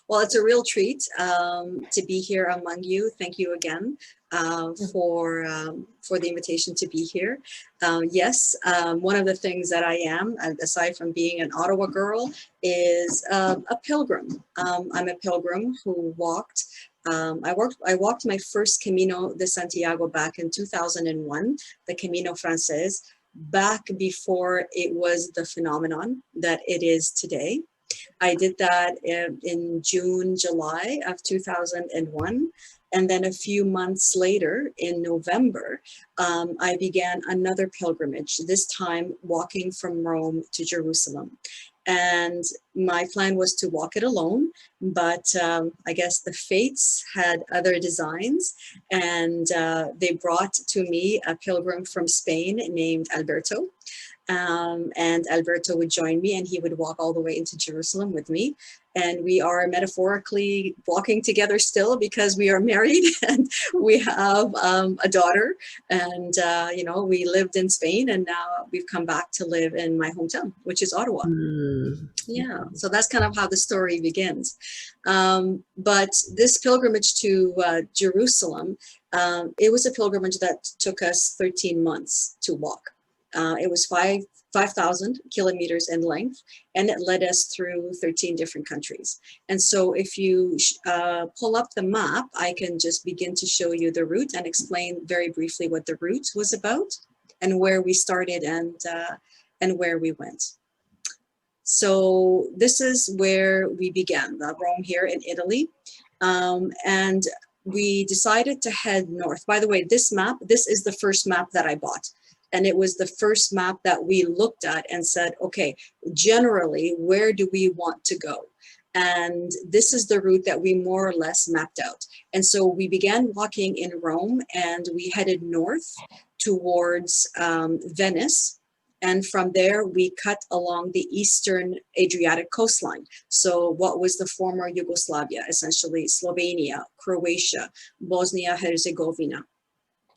Well, it's a real treat to be here among you. Thank you again for the invitation to be here. Yes, one of the things that I am, aside from being an Ottawa girl, is a pilgrim. I'm a pilgrim who walked. I walked my first Camino de Santiago back in 2001, the Camino Frances, back before it was the phenomenon that it is today. I did that in June, July of 2001. And then a few months later, in November, I began another pilgrimage, this time walking from Rome to Jerusalem. And my plan was to walk it alone, but I guess the fates had other designs, and they brought to me a pilgrim from Spain named Alberto. And Alberto would join me, and he would walk all the way into Jerusalem with me. And we are metaphorically walking together still because we are married and we have a daughter. And, you know, we lived in Spain, and now we've come back to live in my hometown, which is Ottawa. Yeah, so that's kind of how the story begins. But this pilgrimage to Jerusalem, it was a pilgrimage that took us 13 months to walk. It was 5,000 kilometers in length, and it led us through 13 different countries. And so if you pull up the map, I can just begin to show you the route and explain very briefly what the route was about and where we started and where we went. So this is where we began, Rome here in Italy. And we decided to head north. By the way, this map, this is the first map that I bought. And it was the first map that we looked at and said, okay, generally, where do we want to go? And this is the route that we more or less mapped out. And so we began walking in Rome, and we headed north towards Venice. And from there, we cut along the eastern Adriatic coastline. So what was the former Yugoslavia, essentially Slovenia, Croatia, Bosnia-Herzegovina.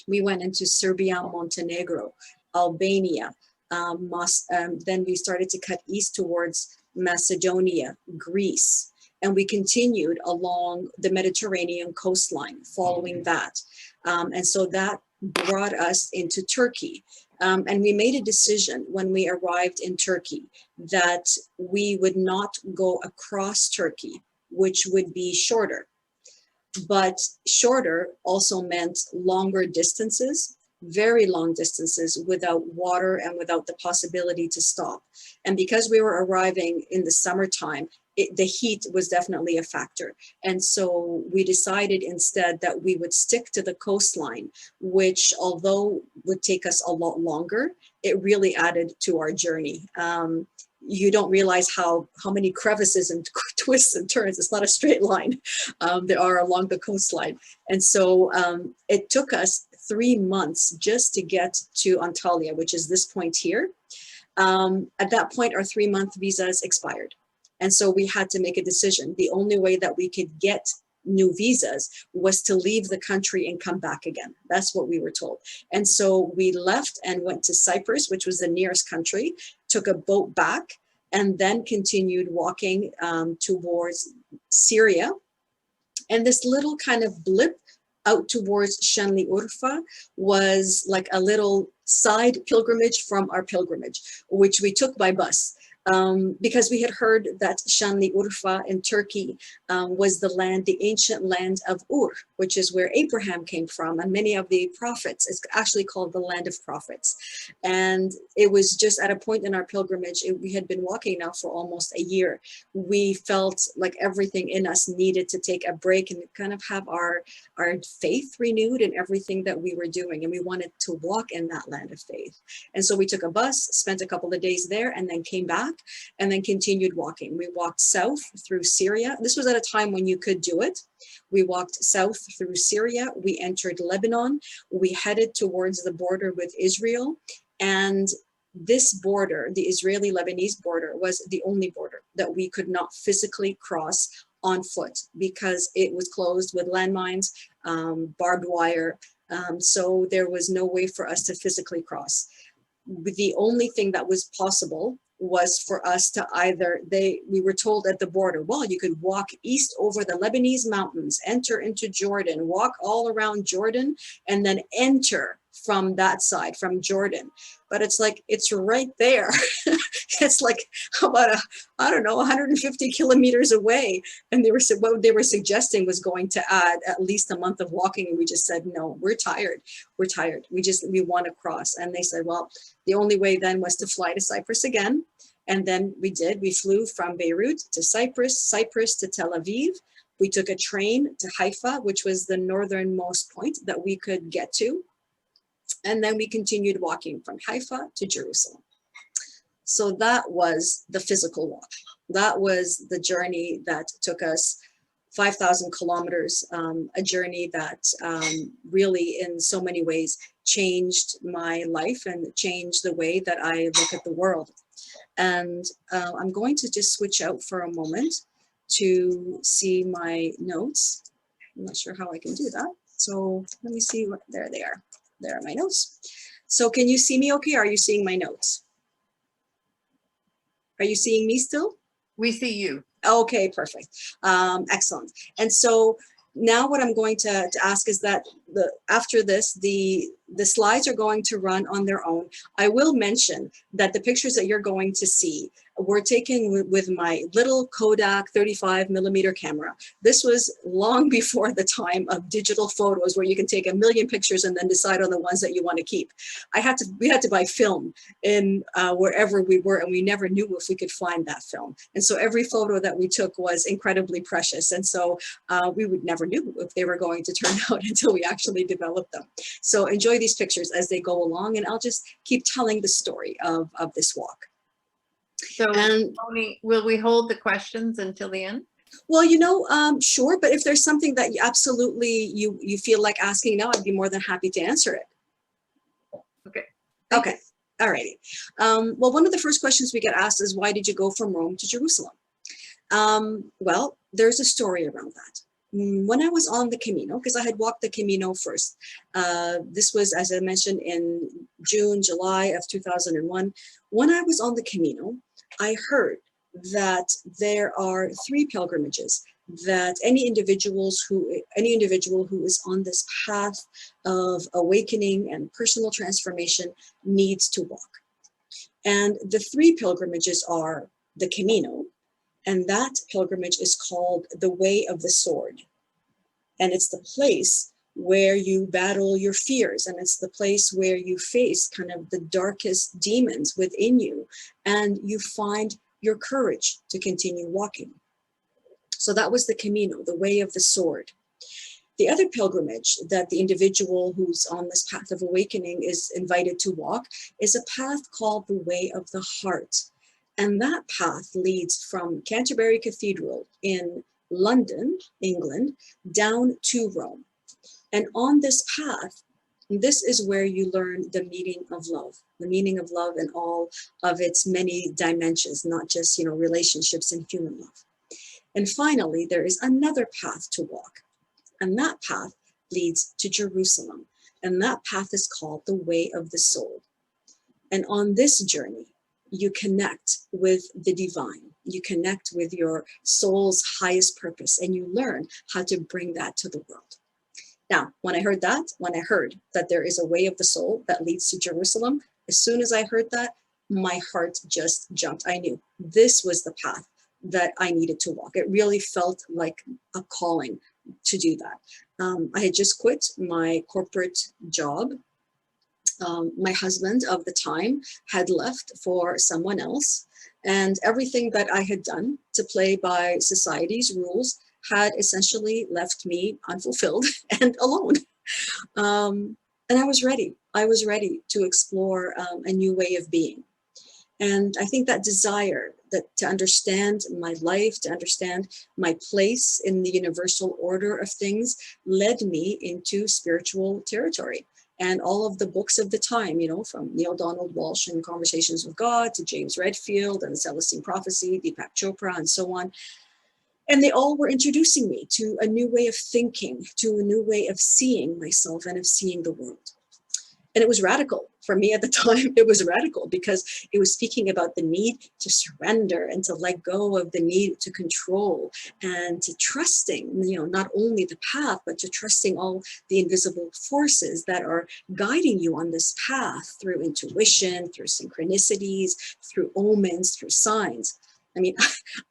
We went into Serbia, Montenegro, Albania. Then we started to cut east towards Macedonia, Greece. And we continued along the Mediterranean coastline following that. And so that brought us into Turkey. And we made a decision when we arrived in Turkey that we would not go across Turkey, which would be shorter. But shorter also meant longer distances, very long distances without water and without the possibility to stop. And because we were arriving in the summertime, the heat was definitely a factor. And so we decided instead that we would stick to the coastline, which although would take us a lot longer, it really added to our journey. You don't realize how many crevices and twists and turns. It's not a straight line. There are along the coastline. And so it took us 3 months just to get to Antalya, which is this point here. At that point, our 3-month visas expired. And so we had to make a decision. The only way that we could get new visas was to leave the country and come back again. That's what we were told. And so we left and went to Cyprus, which was the nearest country, took a boat back, and then continued walking towards Syria. And this little kind of blip out towards Şanlıurfa was like a little side pilgrimage from our pilgrimage, which we took by bus. Because we had heard that Şanlıurfa in Turkey was the ancient land of Ur, which is where Abraham came from, and many of the prophets. It's actually called the land of prophets. And it was just at a point in our pilgrimage, we had been walking now for almost a year. We felt like everything in us needed to take a break and kind of have our faith renewed in everything that we were doing. And we wanted to walk in that land of faith. And so we took a bus, spent a couple of days there, and then came back. And then continued walking. We walked south through Syria. This was at a time when you could do it. We walked south through Syria. We entered Lebanon. We headed towards the border with Israel. And this border, the Israeli-Lebanese border, was the only border that we could not physically cross on foot because it was closed with landmines, barbed wire. So there was no way for us to physically cross. The only thing that was possible was for us to either, we were told at the border, well, you could walk east over the Lebanese mountains, enter into Jordan, walk all around Jordan, and then enter from that side, from Jordan. But it's like, it's right there. It's like about I don't know, 150 kilometers away. And what they were suggesting was going to add at least a month of walking. And we just said, no, we're tired. We're tired. We want to cross. And they said, well, the only way then was to fly to Cyprus again. And then we flew from Beirut to Cyprus, Cyprus to Tel Aviv. We took a train to Haifa, which was the northernmost point that we could get to. And then we continued walking from Haifa to Jerusalem. So that was the physical walk. That was the journey that took us 5,000 kilometers, a journey that really in so many ways changed my life and changed the way that I look at the world. And I'm going to just switch out for a moment to see my notes. I'm not sure how I can do that. So let me see what, there they are. There are my notes. So can you see me okay? Are you seeing my notes? Are you seeing me still? We see you. Okay, perfect. Excellent. And so now what I'm going to ask is that after this, the slides are going to run on their own. I will mention that the pictures that you're going to see were taken with my little Kodak 35 millimeter camera. This was long before the time of digital photos where you can take a million pictures and then decide on the ones that you want to keep. We had to buy film in wherever we were, and we never knew if we could find that film. And so every photo that we took was incredibly precious. And so we would never knew if they were going to turn out until we actually developed them. So enjoy these pictures as they go along, and I'll just keep telling the story of this walk. So, Mony, will we hold the questions until the end? Well, sure, but if there's something that you absolutely you feel like asking now, I'd be more than happy to answer it. Okay. Okay. All righty. Well, one of the first questions we get asked is, why did you go from Rome to Jerusalem? Well, there's a story around that. When I was on the Camino, because I had walked the Camino first, this was, as I mentioned, in June, July of 2001. When I was on the Camino, I heard that there are 3 pilgrimages that any individual who is on this path of awakening and personal transformation needs to walk. And the 3 pilgrimages are the Camino, and that pilgrimage is called the Way of the Sword. And it's the place where you battle your fears, and it's the place where you face kind of the darkest demons within you, and you find your courage to continue walking. So that was the Camino, the Way of the Sword. The other pilgrimage that the individual who's on this path of awakening is invited to walk is a path called the Way of the Heart. And that path leads from Canterbury Cathedral in London, England, down to Rome. And on this path, this is where you learn the meaning of love in all of its many dimensions, not just, relationships and human love. And finally, there is another path to walk, and that path leads to Jerusalem. And that path is called the Way of the Soul. And on this journey, you connect with the divine. You connect with your soul's highest purpose, and you learn how to bring that to the world. Now, when I heard that there is a way of the soul that leads to Jerusalem, as soon as I heard that, my heart just jumped. I knew this was the path that I needed to walk. It really felt like a calling to do that. I had just quit my corporate job. My husband of the time had left for someone else, and everything that I had done to play by society's rules had essentially left me unfulfilled and alone. And I was ready. I was ready to explore a new way of being. And I think that desire to understand my life, to understand my place in the universal order of things, led me into spiritual territory. And all of the books of the time, from Neil Donald Walsh and Conversations with God to James Redfield and the Celestine Prophecy, Deepak Chopra, and so on. And they all were introducing me to a new way of thinking, to a new way of seeing myself and of seeing the world. And it was radical for me at the time. It was radical because it was speaking about the need to surrender and to let go of the need to control and to trusting, not only the path, but to trusting all the invisible forces that are guiding you on this path through intuition, through synchronicities, through omens, through signs. I mean,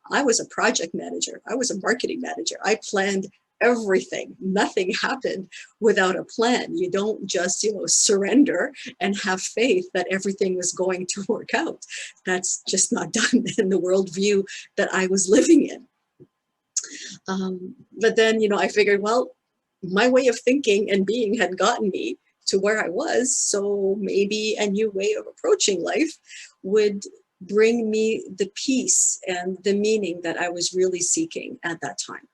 I was a project manager. I was a marketing manager. I planned everything. Nothing happened without a plan. You don't just, surrender and have faith that everything was going to work out. That's just not done in the worldview that I was living in. But then, I figured, well, my way of thinking and being had gotten me to where I was. So maybe a new way of approaching life would bring me the peace and the meaning that I was really seeking at that time.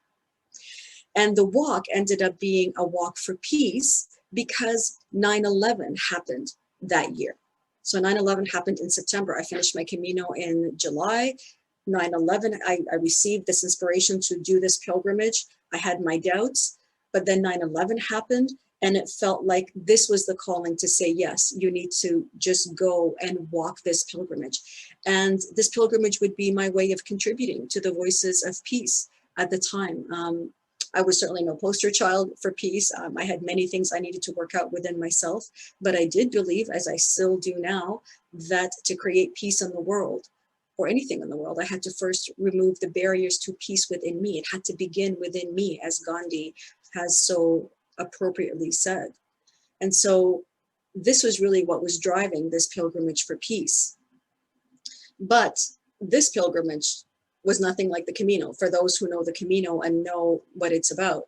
And the walk ended up being a walk for peace because 9/11 happened that year. So 9/11 happened in September. I finished my Camino in July. 9/11, I received this inspiration to do this pilgrimage. I had my doubts, but then 9/11 happened, and it felt like this was the calling to say, yes, you need to just go and walk this pilgrimage. And this pilgrimage would be my way of contributing to the voices of peace at the time. I was certainly no poster child for peace. I had many things I needed to work out within myself, but I did believe, as I still do now, that to create peace in the world, or anything in the world, I had to first remove the barriers to peace within me. It had to begin within me, as Gandhi has so appropriately said. And so this was really what was driving this pilgrimage for peace. But this pilgrimage was nothing like the Camino. For those who know the Camino and know what it's about,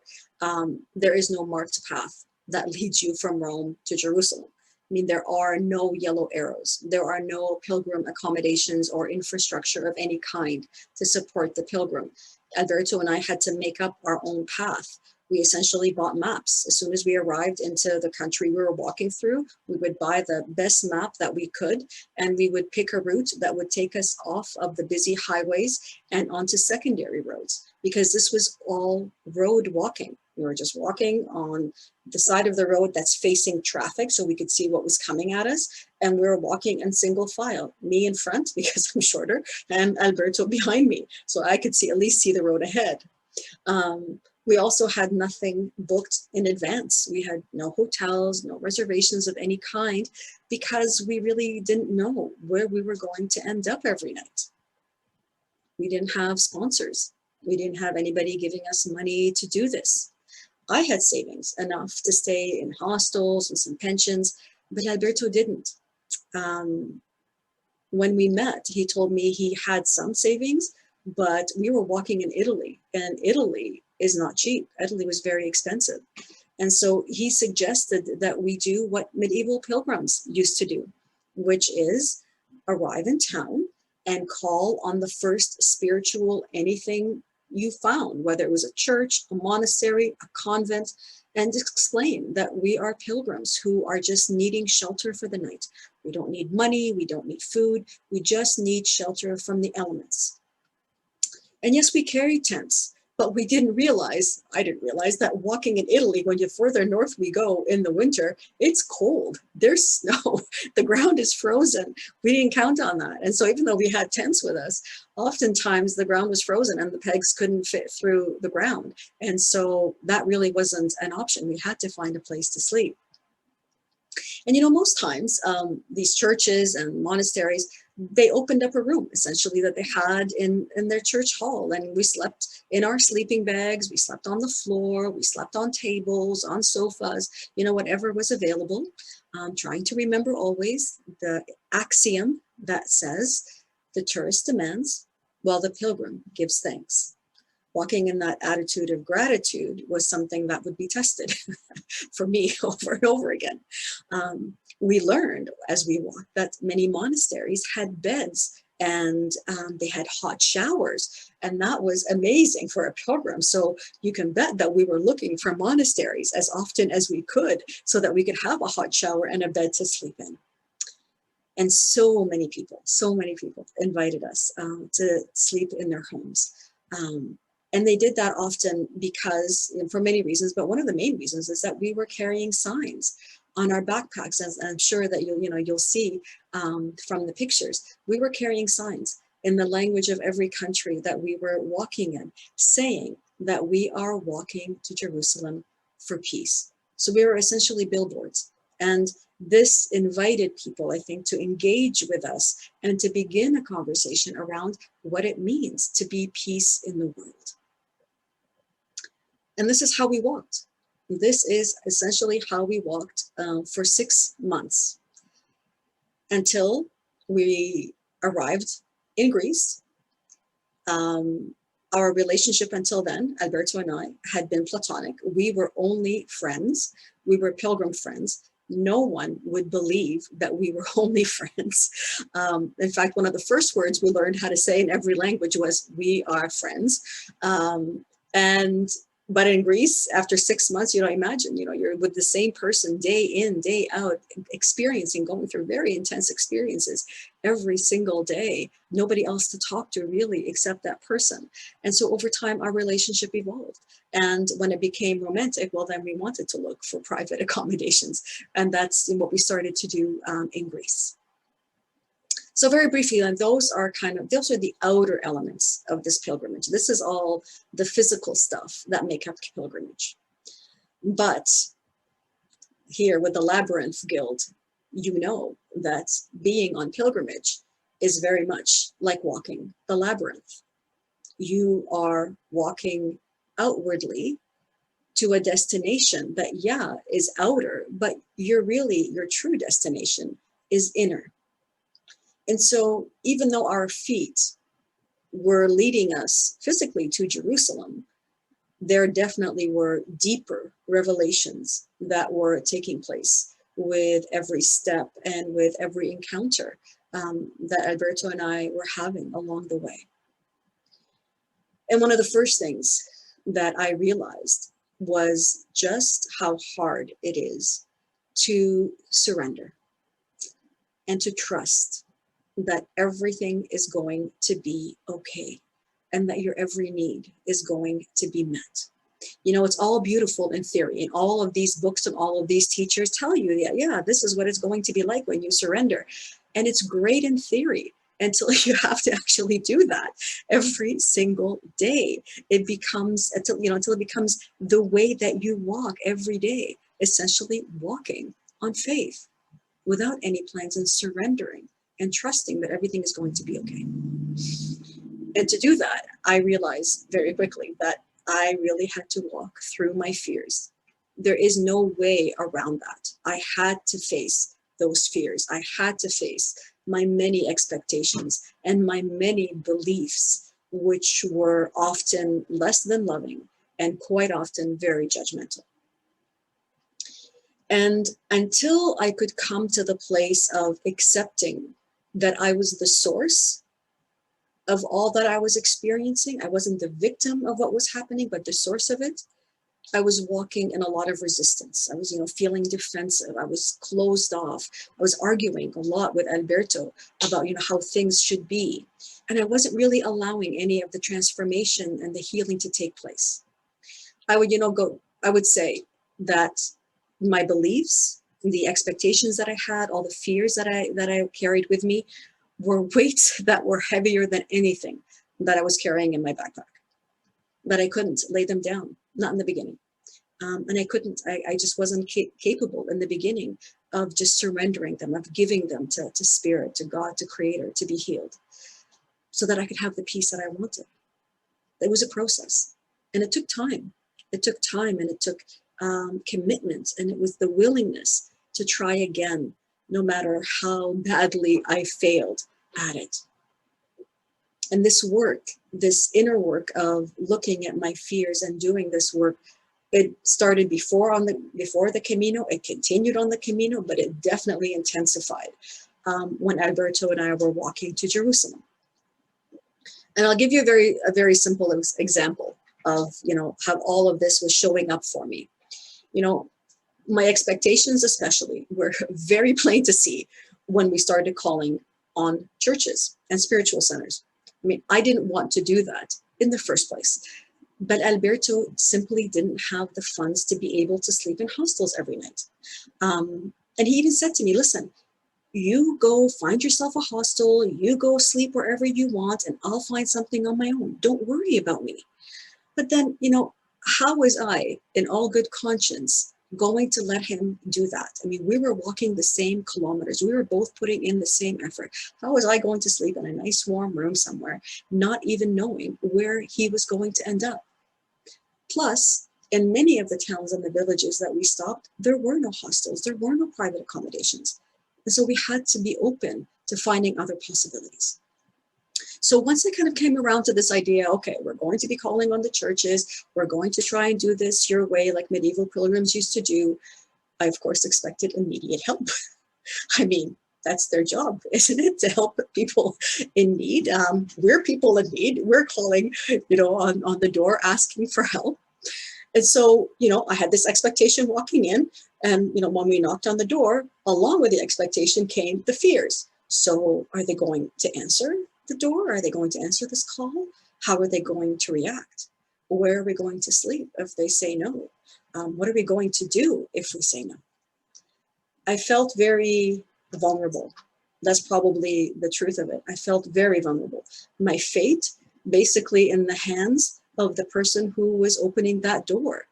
there is no marked path that leads you from Rome to Jerusalem. I mean, there are no yellow arrows. There are no pilgrim accommodations or infrastructure of any kind to support the pilgrim. Alberto and I had to make up our own path. We essentially bought maps. As soon as we arrived into the country we were walking through, we would buy the best map that we could, and we would pick a route that would take us off of the busy highways and onto secondary roads, because this was all road walking. We were just walking on the side of the road that's facing traffic so we could see what was coming at us. And we were walking in single file, me in front because I'm shorter, and Alberto behind me. So I could at least see the road ahead. We also had nothing booked in advance. We had no hotels, no reservations of any kind, because we really didn't know where we were going to end up every night. We didn't have sponsors. We didn't have anybody giving us money to do this. I had savings enough to stay in hostels and some pensions, but Alberto didn't. When we met, he told me he had some savings, but we were walking in Italy, and Italy is not cheap. Italy was very expensive. And so he suggested that we do what medieval pilgrims used to do, which is arrive in town and call on the first spiritual anything you found, whether it was a church, a monastery, a convent, and explain that we are pilgrims who are just needing shelter for the night. We don't need money, we don't need food, we just need shelter from the elements. And yes, we carried tents, but I didn't realize that walking in Italy, when you further north we go in the winter, it's cold. There's snow. The ground is frozen. We didn't count on that. And so even though we had tents with us, oftentimes the ground was frozen and the pegs couldn't fit through the ground. And so that really wasn't an option. We had to find a place to sleep. And most times these churches and monasteries, they opened up a room essentially that they had in their church hall, and we slept in our sleeping bags, we slept on the floor, we slept on tables, on sofas, whatever was available. Trying to remember always the axiom that says the tourist demands while the pilgrim gives thanks. Walking in that attitude of gratitude was something that would be tested for me over and over again. We learned as we walked that many monasteries had beds, and they had hot showers, and that was amazing for a pilgrim. So you can bet that we were looking for monasteries as often as we could so that we could have a hot shower and a bed to sleep in. And so many people invited us to sleep in their homes. And they did that often because, for many reasons, but one of the main reasons is that we were carrying signs. on our backpacks, as I'm sure that you'll see from the pictures. We were carrying signs in the language of every country that we were walking in, saying that we are walking to Jerusalem for peace. So we were essentially billboards. And this invited people, I think, to engage with us and to begin a conversation around what it means to be peace in the world. And this is how we walked. This is essentially how we walked for 6 months until we arrived in Greece. Our relationship until then, Alberto and I, had been platonic. We were only friends. We were pilgrim friends. No one would believe that we were only friends. In fact, one of the first words we learned how to say in every language was, "We are friends." But in Greece, after 6 months, imagine, you're with the same person day in, day out, going through very intense experiences every single day. Nobody else to talk to really except that person. And so over time, our relationship evolved. And when it became romantic, well, then we wanted to look for private accommodations. And that's what we started to do in Greece. So very briefly, and those are the outer elements of this pilgrimage. This is all the physical stuff that make up pilgrimage. But here with the Labyrinth Guild, you know that being on pilgrimage is very much like walking the labyrinth. You are walking outwardly to a destination that, is outer, but your true destination is inner. And so even though our feet were leading us physically to Jerusalem, there definitely were deeper revelations that were taking place with every step and with every encounter that Alberto and I were having along the way. And one of the first things that I realized was just how hard it is to surrender and to trust that everything is going to be okay and that your every need is going to be met. It's all beautiful in theory, and all of these books and all of these teachers tell you that, this is what it's going to be like when you surrender. And it's great in theory until you have to actually do that every single day. It becomes, until it becomes the way that you walk every day, essentially walking on faith without any plans and surrendering and trusting that everything is going to be okay. And to do that, I realized very quickly that I really had to walk through my fears. There is no way around that. I had to face those fears. I had to face my many expectations and my many beliefs, which were often less than loving and quite often very judgmental. And until I could come to the place of accepting that I was the source of all that I was experiencing, I wasn't the victim of what was happening, but the source of it, I was walking in a lot of resistance. I was, feeling defensive. I was closed off. I was arguing a lot with Alberto about, how things should be. And I wasn't really allowing any of the transformation and the healing to take place. I would say that my beliefs, the expectations that I had, all the fears that I carried with me were weights that were heavier than anything that I was carrying in my backpack. But I couldn't lay them down, not in the beginning. And I just wasn't capable in the beginning of just surrendering them, of giving them to Spirit, to God, to Creator, to be healed, so that I could have the peace that I wanted. It was a process, and it took time. It took time, and it took commitment, and it was the willingness to try again, no matter how badly I failed at it. And this work, this inner work of looking at my fears and doing this work, it started before the Camino, it continued on the Camino, but it definitely intensified when Alberto and I were walking to Jerusalem. And I'll give you a very simple example of, how all of this was showing up for me. My expectations especially were very plain to see when we started calling on churches and spiritual centers. I mean, I didn't want to do that in the first place. But Alberto simply didn't have the funds to be able to sleep in hostels every night. And he even said to me, listen, you go find yourself a hostel, you go sleep wherever you want, and I'll find something on my own. Don't worry about me. But then, you know, how was I, in all good conscience, going to let him do that? I mean, we were walking the same kilometers. We were both putting in the same effort. How was I going to sleep in a nice warm room somewhere, not even knowing where he was going to end up? Plus, in many of the towns and the villages that we stopped, there were no hostels, there were no private accommodations. And so we had to be open to finding other possibilities. So once I kind of came around to this idea, okay, we're going to be calling on the churches, we're going to try and do this your way like medieval pilgrims used to do, I of course expected immediate help. I mean, that's their job, isn't it? To help people in need. We're people in need. We're calling, you know, on the door asking for help. And so, you know, I had this expectation walking in, and, you know, when we knocked on the door, along with the expectation came the fears. So are they going to answer the door? Are they going to answer this call? How are they going to react? Where are we going to sleep if they say no? What are we going to do if we say no? I felt very vulnerable. That's probably the truth of it. I felt very vulnerable. My fate basically in the hands of the person who was opening that door.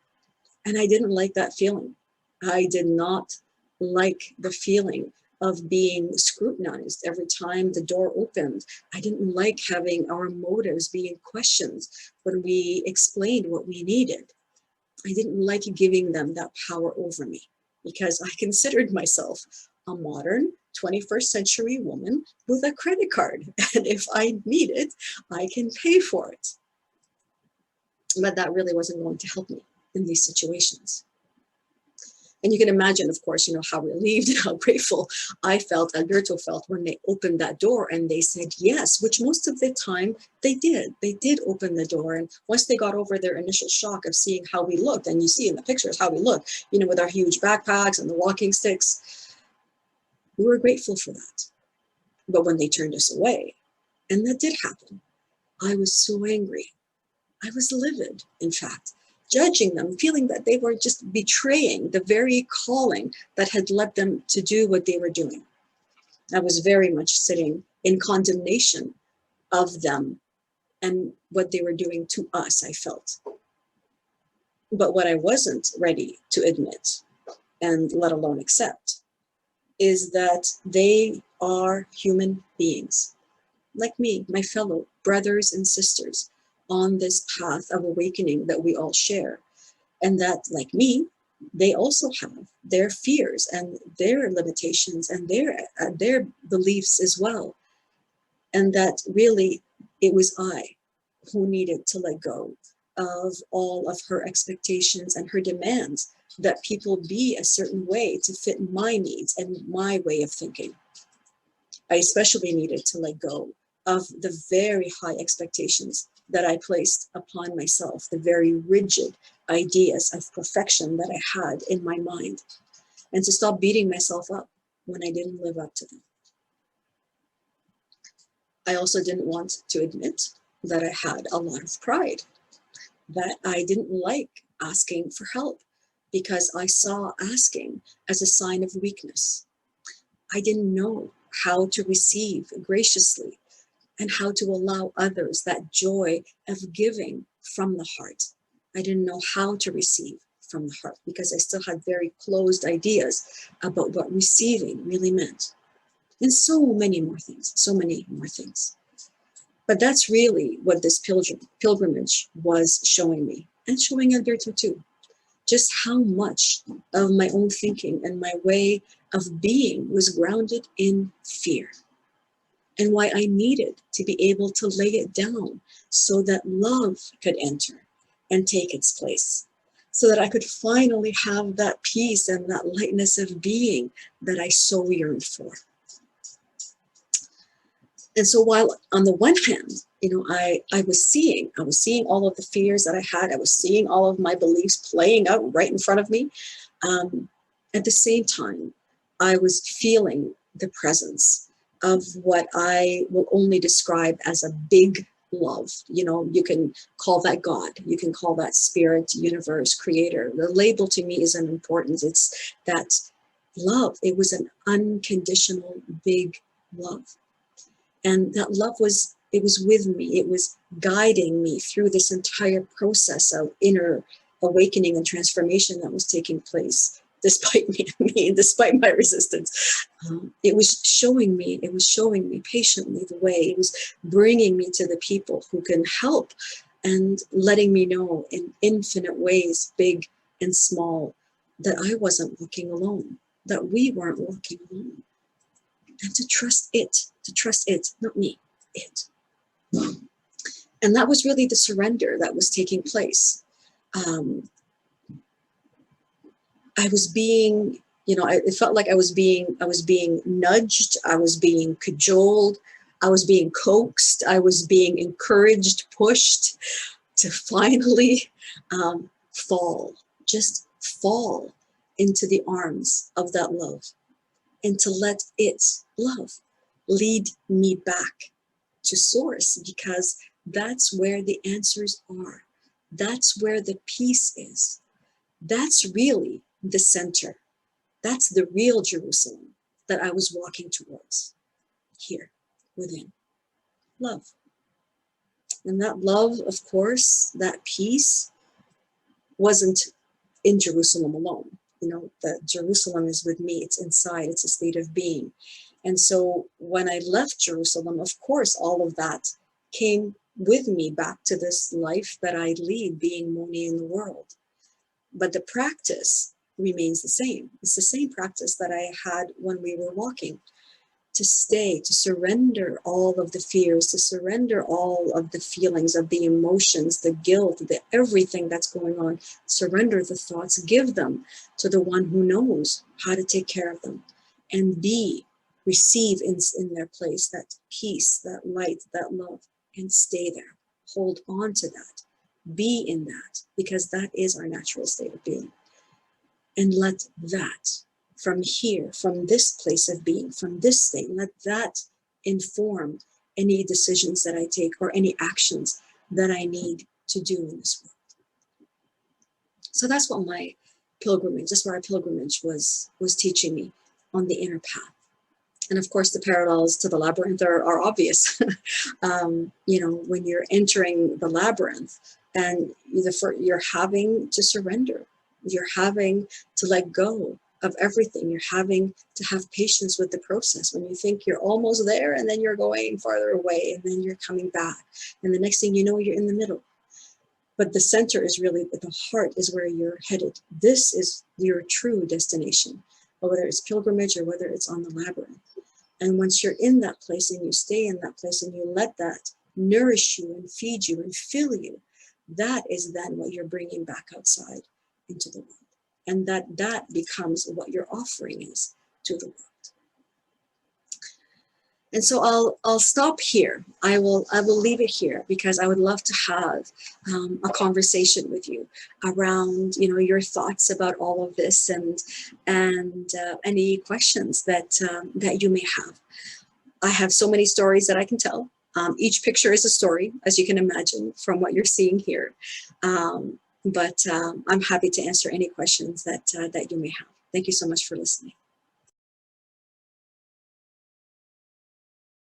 And I didn't like that feeling. I did not like the feeling of being scrutinized every time the door opened. I didn't like having our motives being questioned when we explained what we needed. I didn't like giving them that power over me, because I considered myself a modern 21st century woman with a credit card. And if I need it, I can pay for it. But that really wasn't going to help me in these situations. And you can imagine, of course, you know, how relieved and how grateful I felt, Alberto felt, when they opened that door and they said yes, which most of the time they did. They did open the door. And once they got over their initial shock of seeing how we looked, and you see in the pictures how we look, you know, with our huge backpacks and the walking sticks, we were grateful for that. But when they turned us away, and that did happen, I was so angry. I was livid, in fact, judging them, feeling that they were just betraying the very calling that had led them to do what they were doing. I was very much sitting in condemnation of them and what they were doing to us, I felt. But what I wasn't ready to admit, and let alone accept, is that they are human beings, like me, my fellow brothers and sisters, on this path of awakening that we all share. And that, like me, they also have their fears and their limitations and their beliefs as well. And that really it was I who needed to let go of all of her expectations and her demands that people be a certain way to fit my needs and my way of thinking. I especially needed to let go of the very high expectations that I placed upon myself, the very rigid ideas of perfection that I had in my mind, and to stop beating myself up when I didn't live up to them. I also didn't want to admit that I had a lot of pride, that I didn't like asking for help because I saw asking as a sign of weakness. I didn't know how to receive graciously and how to allow others that joy of giving from the heart. I didn't know how to receive from the heart because I still had very closed ideas about what receiving really meant. And so many more things. But that's really what this pilgrimage was showing me, and showing Alberto too. Just how much of my own thinking and my way of being was grounded in fear. And why I needed to be able to lay it down so that love could enter and take its place, so that I could finally have that peace and that lightness of being that I so yearned for. And so while on the one hand, you know, I was seeing all of the fears that I had, I was seeing all of my beliefs playing out right in front of me. At the same time, I was feeling the presence of what I will only describe as a big love. You know, you can call that God, you can call that spirit, universe, creator. The label to me isn't important. It's that love. It was an unconditional, big love. And that love was, it was with me. It was guiding me through this entire process of inner awakening and transformation that was taking place, despite me, despite my resistance. It was showing me patiently the way. It was bringing me to the people who can help and letting me know in infinite ways, big and small, that I wasn't walking alone, that we weren't walking alone. And to trust it, not me, it. And that was really the surrender that was taking place. I was being, you know, it felt like I was being nudged, I was being cajoled, I was being coaxed, I was being encouraged, pushed to finally fall, just fall into the arms of that love, and to let it, love, lead me back to source, because that's where the answers are. That's where the peace is. That's really the center. That's the real Jerusalem that I was walking towards, here within. Love. And that love, of course, that peace wasn't in Jerusalem alone. You know, that Jerusalem is with me, it's inside, it's a state of being. And so when I left Jerusalem, of course, all of that came with me back to this life that I lead, being Mony in the world. But the practice remains the same. It's the same practice that I had when we were walking. To stay, to surrender all of the fears, to surrender all of the feelings, of the emotions, the guilt, the everything that's going on. Surrender the thoughts, give them to the one who knows how to take care of them, and receive in their place that peace, that light, that love, and stay there. Hold on to that. Be in that, because that is our natural state of being. And let that, from here, from this place of being, from this state, let that inform any decisions that I take or any actions that I need to do in this world. So that's what my pilgrimage, that's what our pilgrimage was teaching me on the inner path. And of course, the parallels to the labyrinth are obvious. You know, when you're entering the labyrinth and you're having to surrender, you're having to let go of everything. You're having to have patience with the process. When you think you're almost there, and then you're going farther away, and then you're coming back. And the next thing you know, you're in the middle. But the center is really, the heart is where you're headed. This is your true destination, whether it's pilgrimage or whether it's on the labyrinth. And once you're in that place and you stay in that place and you let that nourish you and feed you and fill you, that is then what you're bringing back outside into the world. And that becomes what your offering is to the world. And so I'll stop here. I will leave it here, because I would love to have a conversation with you around, you know, your thoughts about all of this, and any questions that you may have. I have so many stories that I can tell. Each picture is a story, as you can imagine from what you're seeing here. But I'm happy to answer any questions that you may have. Thank you so much for listening.